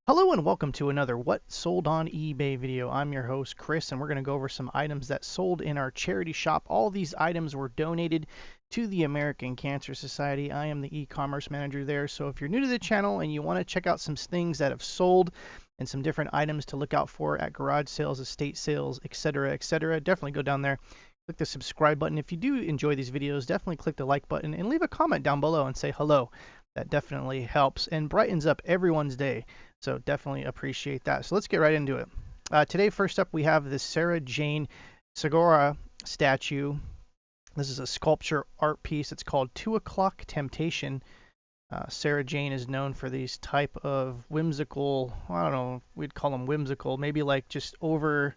Hello and welcome to another What Sold on eBay video. I'm your host Chris and we're going to go over some items that sold in our charity shop. All these items were donated to the American Cancer Society. I am the e-commerce manager there, so if you're new to the channel and you want to check out some things that have sold and some different items to look out for at garage sales, estate sales, etc., definitely go down there. Click the subscribe button. If you do enjoy these videos, definitely click the like button and leave a comment down below and say hello. That definitely helps and brightens up everyone's day. So definitely appreciate that. So let's get right into it. Today, first up, we have this Sarah Jane Segura statue. This is a sculpture art piece. It's called 2 O'Clock Temptation. Sarah Jane is known for these type of whimsical, I don't know, we'd call them whimsical, maybe like just over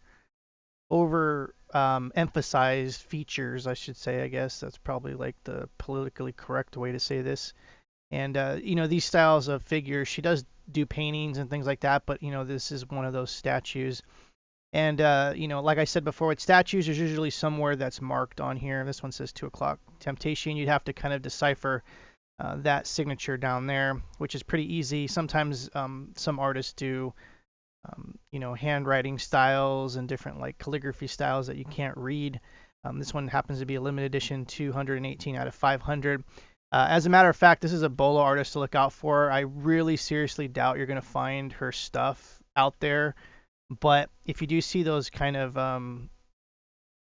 emphasized features, I should say. I guess that's probably like the politically correct way to say this. And these styles of figures, she does do paintings and things like that, but this is one of those statues. And like I said before, with statues, there's usually somewhere that's marked on here. This one says 2 o'clock temptation. You'd have to kind of decipher that signature down there, which is pretty easy. Sometimes some artists do handwriting styles and different like calligraphy styles that you can't read. This one happens to be a limited edition 218 out of 500. As a matter of fact, this is a bolo artist to look out for. I really seriously doubt you're going to find her stuff out there. But if you do see those kind of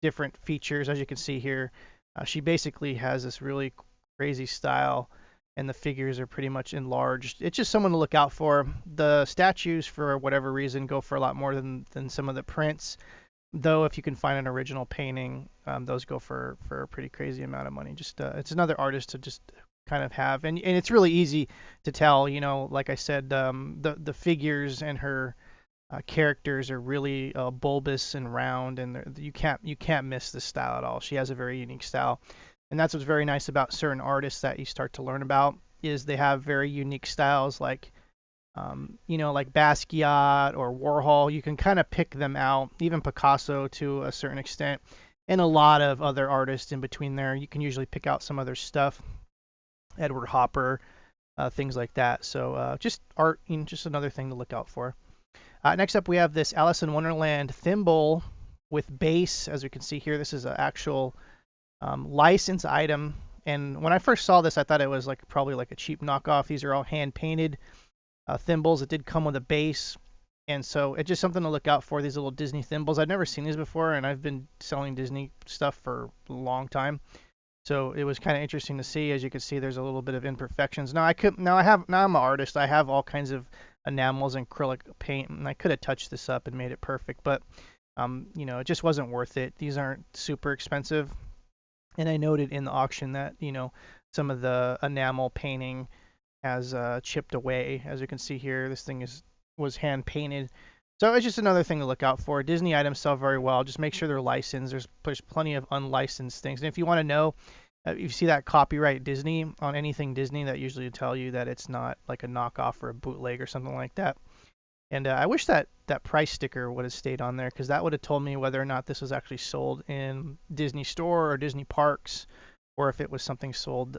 different features, as you can see here, she basically has this really crazy style, and the figures are pretty much enlarged. It's just someone to look out for. The statues, for whatever reason, go for a lot more than some of the prints. Though if you can find an original painting, those go for a pretty crazy amount of money. Just it's another artist to just kind of have, and it's really easy to tell. Like I said, the figures and her characters are really bulbous and round, and you can't miss this style at all. She has a very unique style, and that's what's very nice about certain artists that you start to learn about is they have very unique styles, like Basquiat or Warhol. You can kind of pick them out, even Picasso to a certain extent, and a lot of other artists in between there. You can usually pick out some other stuff, Edward Hopper, things like that. So just art, just another thing to look out for. Next up, we have this Alice in Wonderland thimble with base. As we can see here, this is an actual licensed item. And when I first saw this, I thought it was probably like a cheap knockoff. These are all hand painted thimbles. It did come with a base, and so it's just something to look out for. These little Disney thimbles. I've never seen these before, and I've been selling Disney stuff for a long time. So it was kind of interesting to see. As you can see, there's a little bit of imperfections. Now I'm an artist. I have all kinds of enamels and acrylic paint, and I could have touched this up and made it perfect, but it just wasn't worth it. These aren't super expensive, and I noted in the auction that some of the enamel painting has chipped away. As you can see here, this thing was hand painted. So it's just another thing to look out for. Disney items sell very well. Just make sure they're licensed. There's plenty of unlicensed things. And if you want to know, if you see that copyright Disney on anything Disney, that usually tell you that it's not like a knockoff or a bootleg or something like that. And I wish that price sticker would have stayed on there, because that would have told me whether or not this was actually sold in Disney Store or Disney Parks, or if it was something sold,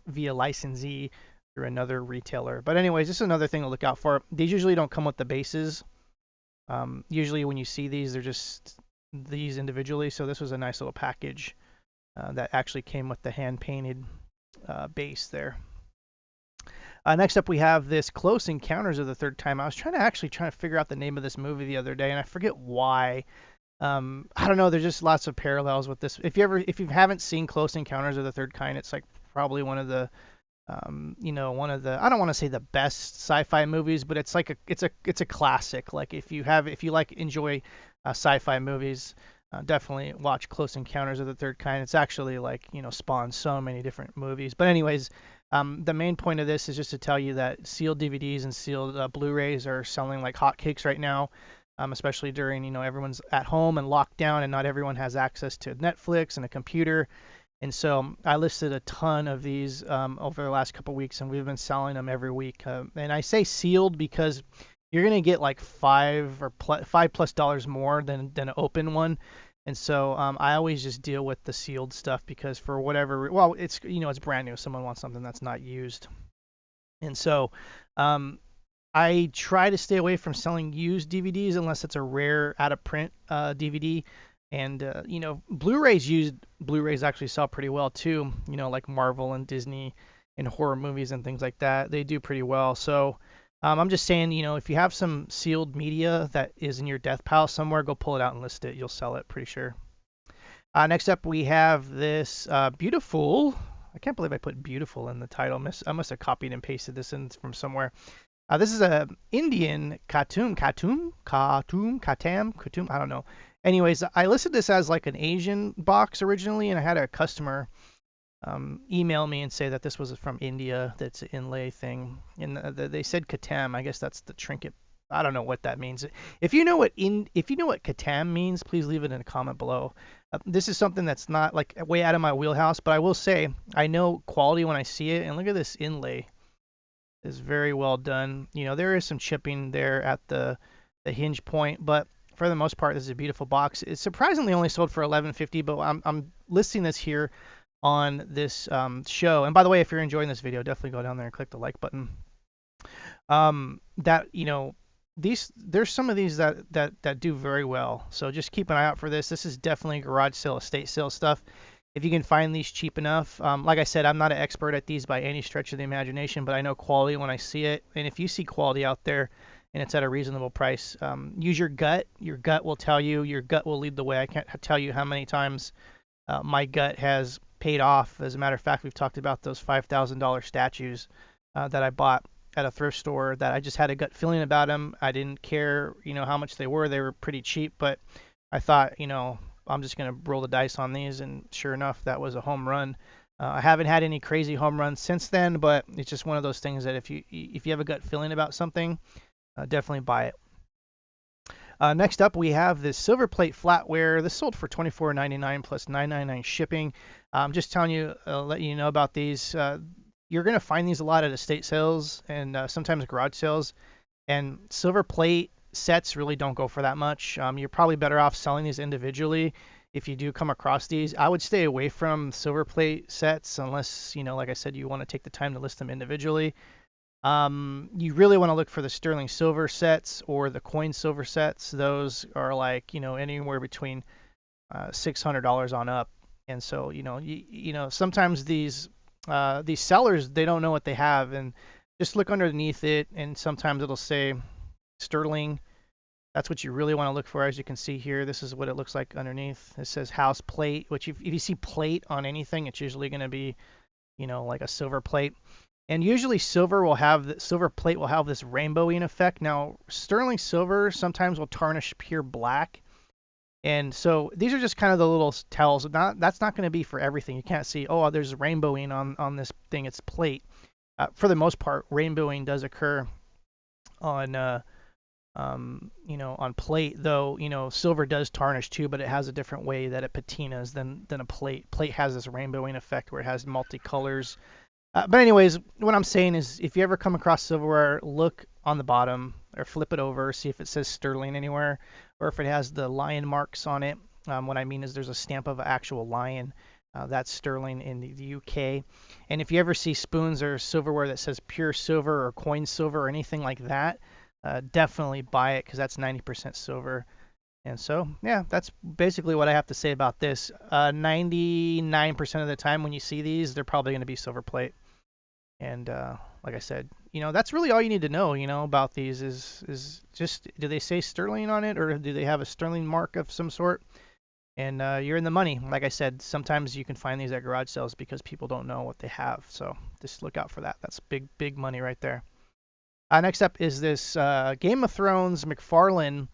via licensee through another retailer. But anyways, this is another thing to look out for. These usually don't come with the bases. Usually when you see these, they're just these individually. So this was a nice little package that actually came with the hand-painted base there. Next up, we have this Close Encounters of the Third Kind. I was trying to figure out the name of this movie the other day, and I forget why. I don't know. There's just lots of parallels with this. If you haven't seen Close Encounters of the Third Kind, it's like probably one of the I don't want to say the best sci-fi movies, but it's like it's a classic. Like if you enjoy sci-fi movies, definitely watch Close Encounters of the Third Kind. It's actually spawned so many different movies. But anyways, the main point of this is just to tell you that sealed DVDs and sealed Blu-rays are selling like hotcakes right now. Especially during, everyone's at home and locked down, and not everyone has access to Netflix and a computer. And so I listed a ton of these over the last couple weeks, and we've been selling them every week. And I say sealed because you're going to get like $5+ more than an open one. And so I always just deal with the sealed stuff, because for whatever, well, it's it's brand new. Someone wants something that's not used. And so I try to stay away from selling used DVDs unless it's a rare out of print DVD. And Blu-rays used Blu-rays actually sell pretty well too. Like Marvel and Disney and horror movies and things like that, they do pretty well. So I'm just saying, if you have some sealed media that is in your death pile somewhere, go pull it out and list it. You'll sell it, pretty sure. Next up, we have this beautiful. I can't believe I put beautiful in the title. I must have copied and pasted this in from somewhere. This is a Indian Katum. I don't know. Anyways, I listed this as like an Asian box originally, and I had a customer email me and say that this was from India. That's an inlay thing, and they said Katam. I guess that's the trinket. I don't know what that means. If you know what Katam means, please leave it in a comment below. This is something that's not like way out of my wheelhouse, but I will say I know quality when I see it. And look at this inlay. Is very well done. There is some chipping there at the hinge point, but for the most part, this is a beautiful box. It's surprisingly only sold for $11.50, but I'm listing this here on this show. And by the way, if you're enjoying this video, definitely go down there and click the like button. There's some of these that do very well. So just keep an eye out for this. This is definitely garage sale, estate sale stuff. If you can find these cheap enough. Like I said, I'm not an expert at these by any stretch of the imagination, but I know quality when I see it. And if you see quality out there and it's at a reasonable price, use your gut. Your gut will tell you. Your gut will lead the way. I can't tell you how many times my gut has paid off. As a matter of fact, we've talked about those $5,000 statues that I bought at a thrift store that I just had a gut feeling about them. I didn't care, how much they were. They were pretty cheap, but I thought, I'm just going to roll the dice on these, and sure enough, that was a home run. I haven't had any crazy home runs since then, but it's just one of those things that if you have a gut feeling about something, definitely buy it. Next up, we have this silver plate flatware. This sold for $24.99 plus $9.99 shipping. I'm just telling you, letting you know about these. You're going to find these a lot at estate sales and sometimes garage sales. And silver plate sets really don't go for that much. You're probably better off selling these individually if you do come across these. I would stay away from silver plate sets unless, like I said, you want to take the time to list them individually. You really want to look for the sterling silver sets or the coin silver sets. Those are like, anywhere between $600 on up. And so, sometimes these sellers, they don't know what they have, and just look underneath it, and sometimes it'll say sterling. That's what you really want to look for. As you can see here, this is what it looks like underneath. It says house plate, which if you see plate on anything, it's usually going to be, like a silver plate. And usually silver plate will have this rainbowing effect. Now, sterling silver sometimes will tarnish pure black. And so these are just kind of the little tells. That's not going to be for everything. You can't see, oh, there's rainbowing on this thing. It's plate. For the most part, rainbowing does occur on on plate, though. Silver does tarnish too, but it has a different way that it patinas than a plate. Plate has this rainbowing effect where it has multicolors. But anyways, what I'm saying is, if you ever come across silverware, look on the bottom or flip it over, see if it says sterling anywhere, or if it has the lion marks on it. What I mean is there's a stamp of an actual lion. That's sterling in the UK. And if you ever see spoons or silverware that says pure silver or coin silver or anything like that, definitely buy it because that's 90% silver. And so, yeah, that's basically what I have to say about this. 99% of the time when you see these, they're probably going to be silver plate. And like I said, that's really all you need to know, about these is just, do they say sterling on it, or do they have a sterling mark of some sort? And you're in the money. Like I said, sometimes you can find these at garage sales because people don't know what they have. So just look out for that. That's big money right there. Next up is this Game of Thrones McFarlane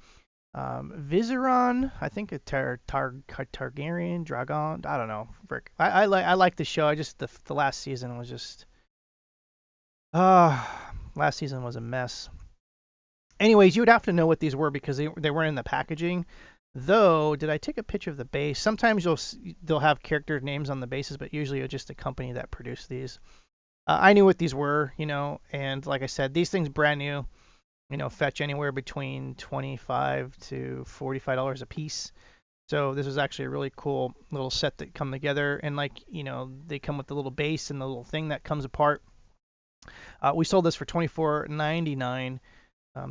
Viseron. I think a Targaryen Dragon. I don't know. Frick. I like the show. The last season was just last season was a mess. Anyways, you would have to know what these were because they weren't in the packaging. Though, did I take a picture of the base? Sometimes they'll have character names on the bases, but usually it's just a company that produced these. I knew what these were, and like I said, these things brand new, fetch anywhere between $25 to $45 a piece. So this is actually a really cool little set that come together, and they come with the little base and the little thing that comes apart. We sold this for $24.99.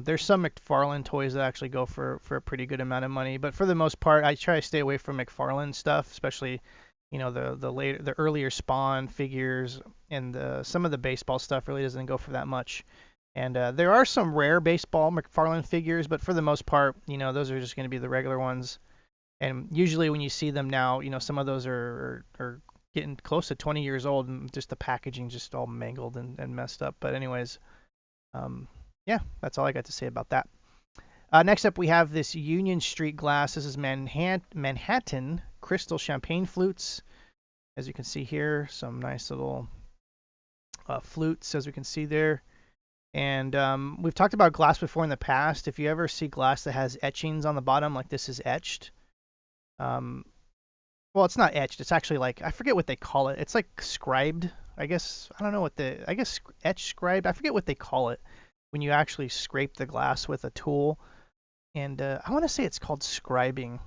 There's some McFarlane toys that actually go for a pretty good amount of money, but for the most part, I try to stay away from McFarlane stuff, especially the earlier Spawn figures, and some of the baseball stuff really doesn't go for that much. And there are some rare baseball McFarlane figures, but for the most part, those are just going to be the regular ones. And usually when you see them now, some of those are getting close to 20 years old, and just the packaging just all mangled and messed up. But anyways, um, yeah, that's all I got to say about that. Next up, we have this Union Street glass. This is Manhattan crystal champagne flutes. As you can see here, some nice little flutes, as we can see there. And we've talked about glass before in the past. If you ever see glass that has etchings on the bottom, like this is etched. Well, it's not etched. It's actually like, I forget what they call it. It's like scribed, I guess. I don't know I guess etched, scribed. I forget what they call it when you actually scrape the glass with a tool. And I want to say it's called scribing.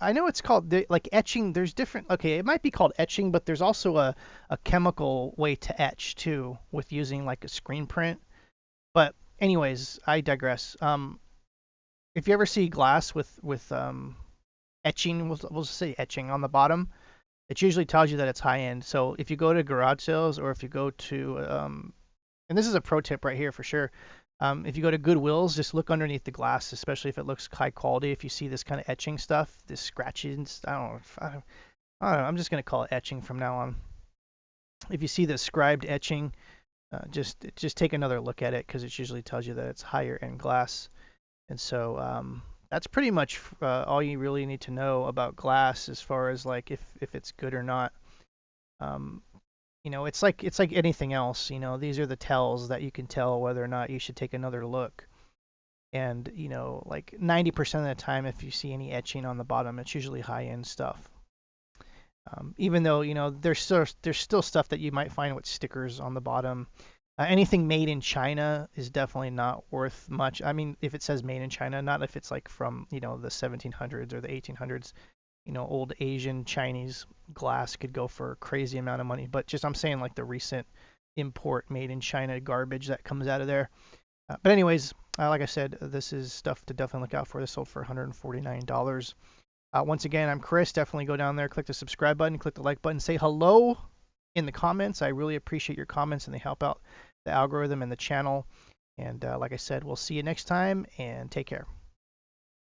I know it's called like etching. There's different. Okay, it might be called etching, but there's also a chemical way to etch too, with using like a screen print. But anyways, I digress. If you ever see glass with etching, we'll say etching on the bottom, it usually tells you that it's high end. So if you go to garage sales, or if you go to and this is a pro tip right here for sure. If you go to Goodwills, just look underneath the glass, especially if it looks high quality. If you see this kind of etching stuff, this scratching, I don't know. I don't know. I'm just gonna call it etching from now on. If you see the scribed etching, just take another look at it, because it usually tells you that it's higher end glass. And so that's pretty much all you really need to know about glass, as far as like if it's good or not. It's like anything else. These are the tells that you can tell whether or not you should take another look. And like 90% of the time, if you see any etching on the bottom, it's usually high-end stuff. Even though there's still stuff that you might find with stickers on the bottom. Anything made in China is definitely not worth much. I mean, if it says made in China, not if it's like from the 1700s or the 1800s. Old Asian Chinese glass could go for a crazy amount of money. But just, I'm saying, like the recent import made in China garbage that comes out of there. But anyways, like I said, this is stuff to definitely look out for. This sold for $149. Once again, I'm Chris. Definitely go down there, click the subscribe button, click the like button, say hello in the comments. I really appreciate your comments, and they help out the algorithm and the channel. And like I said, we'll see you next time, and take care.